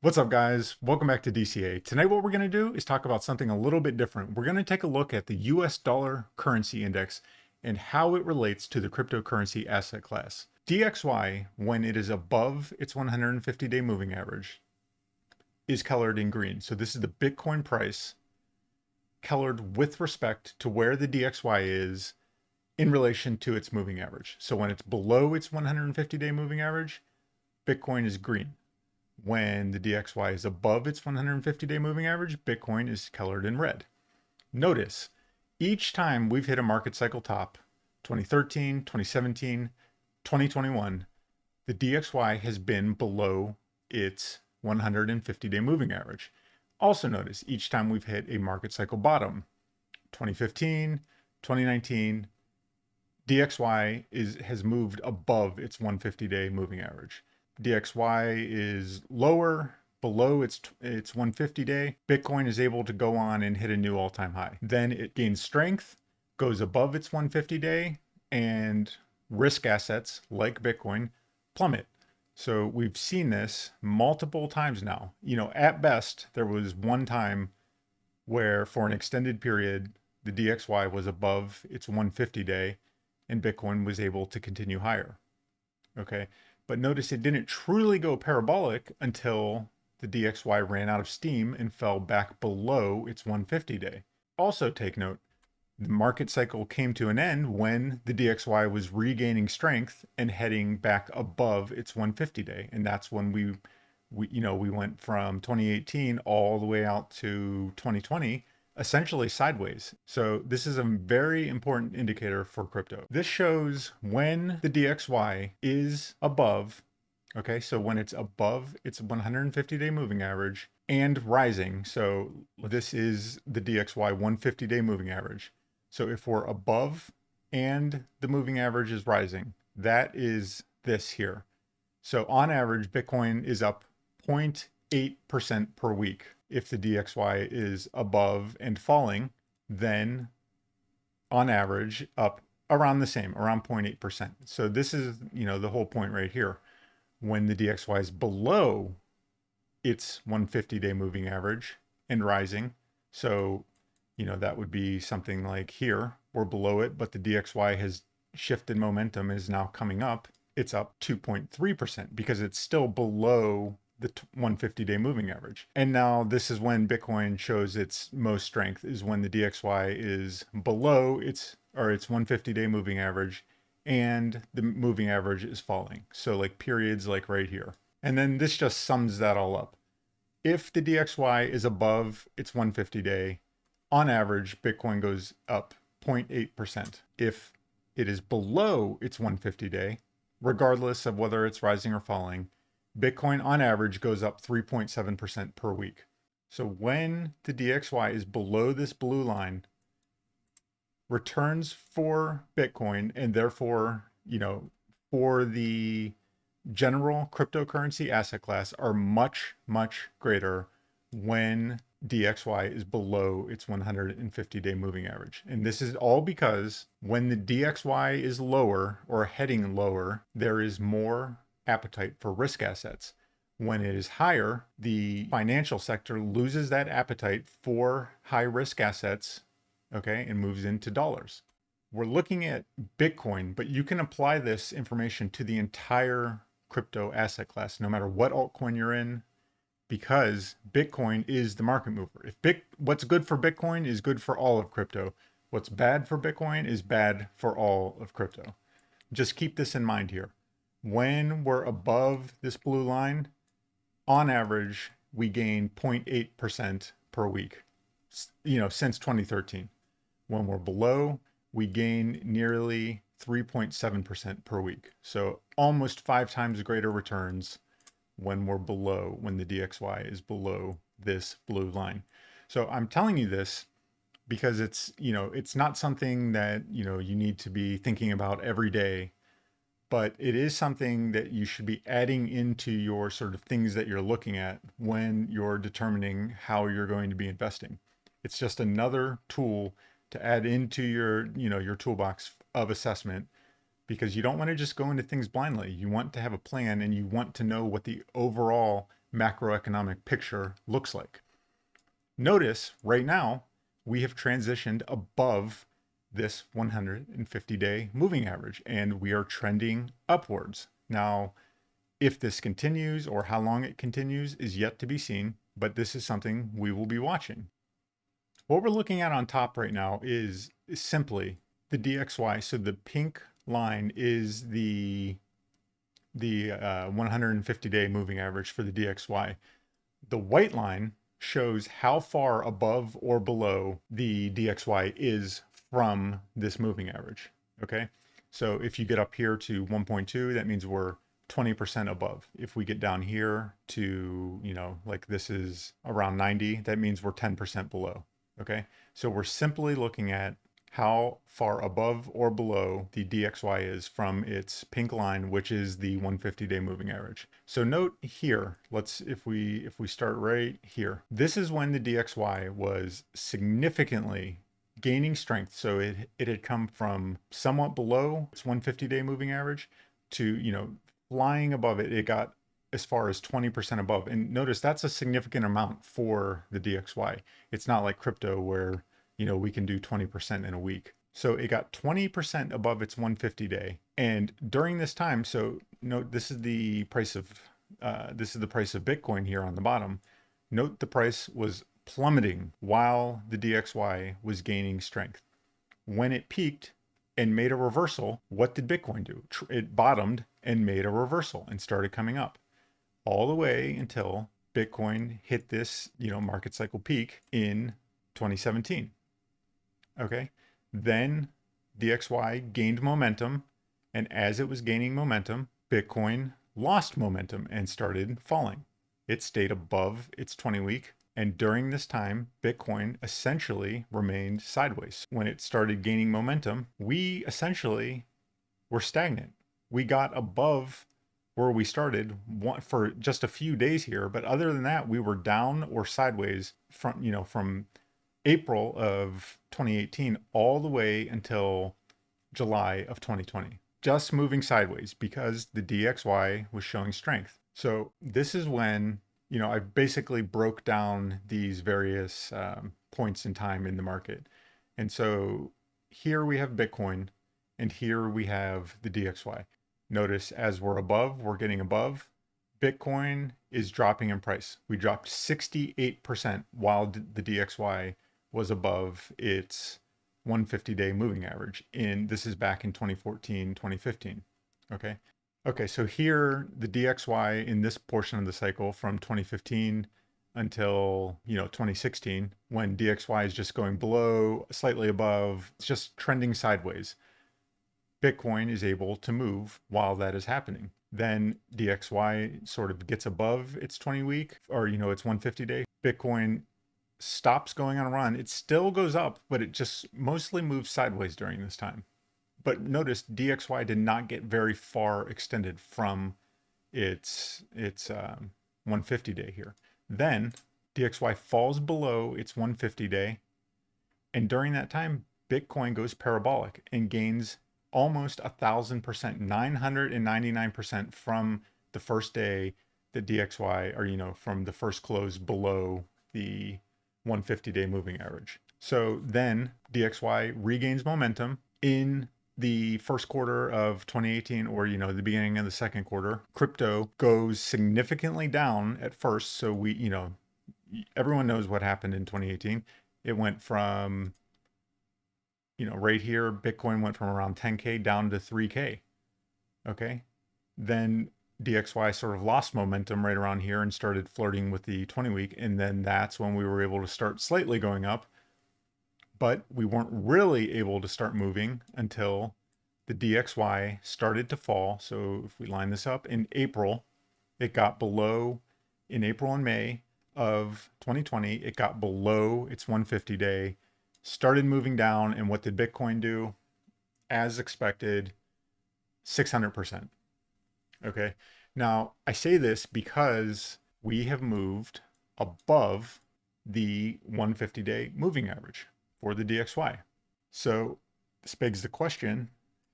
What's up, guys? Welcome back to DCA. Tonight, what we're going to do is talk about something a little bit different. We're going to take a look at the US dollar currency index and how it relates to the cryptocurrency asset class. DXY, when it is above its 150-day moving average, is colored in green. So this is the Bitcoin price colored with respect to where the DXY is in relation to its moving average. So when it's below its 150-day moving average, Bitcoin is green. When the DXY is above its 150-day moving average, Bitcoin is colored in red. Notice, each time we've hit a market cycle top, 2013, 2017, 2021, the DXY has been below its 150-day moving average. Also notice, each time we've hit a market cycle bottom, 2015, 2019, DXY has moved above its 150-day moving average. DXY is lower, below its 150-day. Bitcoin is able to go on and hit a new all-time high. Then it gains strength, goes above its 150-day, and risk assets like Bitcoin plummet. So we've seen this multiple times now. At best, there was one time where for an extended period, the DXY was above its 150-day and Bitcoin was able to continue higher. Okay. But notice it didn't truly go parabolic until the DXY ran out of steam and fell back below its 150-day. Also take note, the market cycle came to an end when the DXY was regaining strength and heading back above its 150-day. And that's when we went from 2018 all the way out to 2020 essentially sideways. So this is a very important indicator for crypto. This shows when the DXY is above, okay, so when it's above its 150-day moving average and rising. So this is the DXY 150-day moving average. So if we're above and the moving average is rising, that is this here. So on average, Bitcoin is up 0.8% per week. If the DXY is above and falling, then on average up around the same, around 0.8%. So this is, the whole point right here. When the DXY is below its 150-day moving average and rising, so, that would be something like here, we're below it, but the DXY has shifted momentum, is now coming up. It's up 2.3% because it's still below the 150-day moving average. And now this is when Bitcoin shows its most strength, is when the DXY is below its 150-day moving average and the moving average is falling. So like periods like right here. And then this just sums that all up. If the DXY is above its 150-day, on average, Bitcoin goes up 0.8%. If it is below its 150-day, regardless of whether it's rising or falling, Bitcoin on average goes up 3.7% per week. So when the DXY is below this blue line, returns for Bitcoin and therefore, for the general cryptocurrency asset class are much, much greater when DXY is below its 150-day moving average. And this is all because when the DXY is lower or heading lower, there is more appetite for risk assets. When it is higher, the financial sector loses that appetite for high risk assets, okay, and moves into dollars. We're looking at Bitcoin, but you can apply this information to the entire crypto asset class, no matter what altcoin you're in, because Bitcoin is the market mover. What's good for Bitcoin is good for all of crypto. What's bad for Bitcoin is bad for all of crypto. Just keep this in mind here. When we're above this blue line, on average, we gain 0.8% per week, since 2013. When we're below, we gain nearly 3.7% per week. So almost 5 times greater returns when we're below, when the DXY is below this blue line. So I'm telling you this because it's not something that, you need to be thinking about every day, but it is something that you should be adding into your sort of things that you're looking at when you're determining how you're going to be investing. It's just another tool to add into your toolbox of assessment, because you don't want to just go into things blindly. You want to have a plan and you want to know what the overall macroeconomic picture looks like. Notice right now, we have transitioned above this 150-day moving average, and we are trending upwards. Now, if this continues or how long it continues is yet to be seen, but this is something we will be watching. What we're looking at on top right now is simply the DXY. So the pink line is the 150-day moving average for the DXY. The white line shows how far above or below the DXY is from this moving average. Okay, so if you get up here to 1.2, that means we're 20% above. If we get down here to, like this is around 90, that means we're 10% below. Okay, so we're simply looking at how far above or below the DXY is from its pink line, which is the 150-day moving average. So note here, if we start right here, this is when the DXY was significantly gaining strength. So it had come from somewhat below its 150-day moving average to, flying above it. It got as far as 20% above. And notice that's a significant amount for the DXY. It's not like crypto where we can do 20% in a week. So it got 20% above its 150-day. And during this time, so note this is the price of Bitcoin here on the bottom. Note the price was plummeting while the DXY was gaining strength. When it peaked and made a reversal, what did Bitcoin do? It bottomed and made a reversal and started coming up all the way until Bitcoin hit this, market cycle peak in 2017. Okay, then DXY gained momentum, and as it was gaining momentum, Bitcoin lost momentum and started falling. It stayed above its 20-week, and during this time, Bitcoin essentially remained sideways. When it started gaining momentum, we essentially were stagnant. We got above where we started for just a few days here, but other than that, we were down or sideways from April of 2018 all the way until July of 2020, just moving sideways because the DXY was showing strength. So this is when, I basically broke down these various points in time in the market. And so here we have Bitcoin and here we have the DXY. Notice as we're above, we're getting above. Bitcoin is dropping in price. We dropped 68% while the DXY was above its 150-day moving average. This is back in 2014, 2015. Okay, so here the DXY in this portion of the cycle from 2015 until 2016, when DXY is just going below, slightly above, it's just trending sideways. Bitcoin is able to move while that is happening. Then DXY sort of gets above its 20-week or its 150-day. Bitcoin stops going on a run. It still goes up, but it just mostly moves sideways during this time. But notice DXY did not get very far extended from its 150-day here. Then DXY falls below its 150-day, and during that time, Bitcoin goes parabolic and gains almost 1,000%, 999% from the first day that DXY, or from the first close below the 150-day moving average. So then DXY regains momentum in the first quarter of 2018, or the beginning of the second quarter. Crypto goes significantly down at first. So everyone knows what happened in 2018. It went from right here, Bitcoin went from around 10K down to 3K. Okay, then DXY sort of lost momentum right around here and started flirting with the 20-week. And then that's when we were able to start slightly going up. But we weren't really able to start moving until the DXY started to fall. So if we line this up in April, it got below, in April and May of 2020, it got below its 150-day, started moving down. And what did Bitcoin do? As expected, 600%. Okay. Now I say this because we have moved above the 150-day moving average for the DXY. So this begs the question,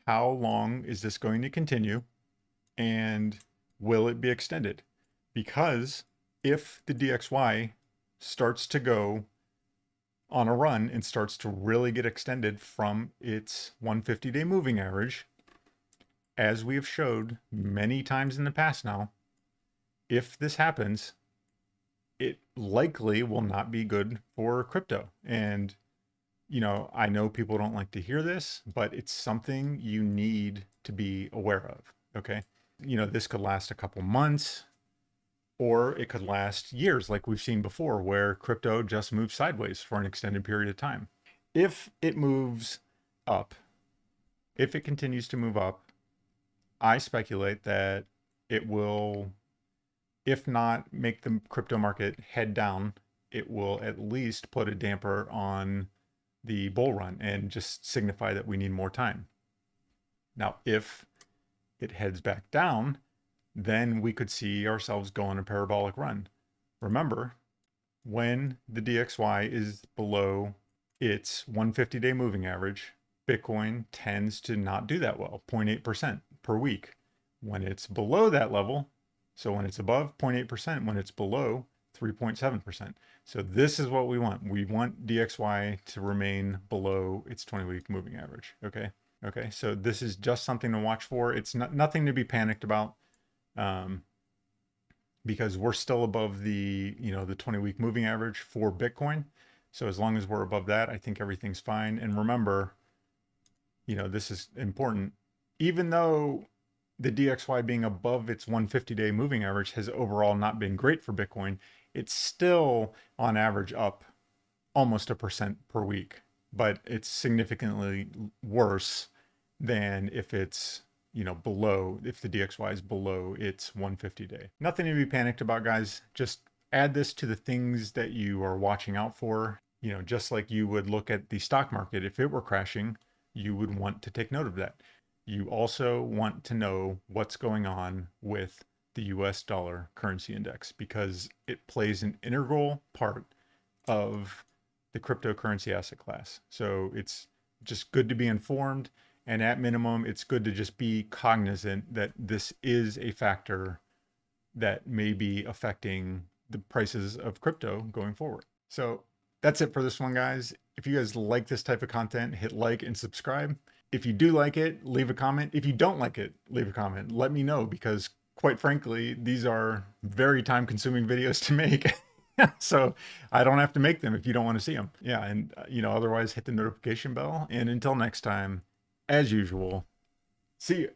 how long is this going to continue and will it be extended? Because If the DXY starts to go on a run and starts to really get extended from its 150-day moving average, as we have showed many times in the past now, if this happens, it likely will not be good for crypto. And, I know people don't like to hear this, but it's something you need to be aware of. Okay. This could last a couple months, or it could last years, like we've seen before, where crypto just moves sideways for an extended period of time. If it moves up, if it continues to move up, I speculate that it will, if not make the crypto market head down, it will at least put a damper on the bull run and just signify that we need more time. Now, if it heads back down, then we could see ourselves go on a parabolic run. Remember, when the DXY is below its 150-day moving average, Bitcoin tends to not do that well, 0.8% per week. When it's below that level, so when it's above 0.8%, when it's below 3.7%. So this is what we want. We want DXY to remain below its 20-week moving average. Okay. Okay. So this is just something to watch for. It's nothing to be panicked about. Because we're still above the 20-week moving average for Bitcoin. So as long as we're above that, I think everything's fine. And remember, this is important. Even though the DXY being above its 150-day moving average has overall not been great for Bitcoin, it's still on average up almost 1% per week, but it's significantly worse than if it's below, if the DXY is below its 150-day. Nothing to be panicked about, guys. Just add this to the things that you are watching out for. Just like you would look at the stock market. If it were crashing, you would want to take note of that. You also want to know what's going on with the US dollar currency index, because it plays an integral part of the cryptocurrency asset class. So it's just good to be informed. And at minimum, it's good to just be cognizant that this is a factor that may be affecting the prices of crypto going forward. So that's it for this one, guys. If you guys like this type of content, hit like and subscribe. If you do like it, leave a comment. If you don't like it, leave a comment. Let me know, because quite frankly, these are very time-consuming videos to make. So I don't have to make them if you don't want to see them. Yeah, and otherwise hit the notification bell. And until next time, as usual, see you.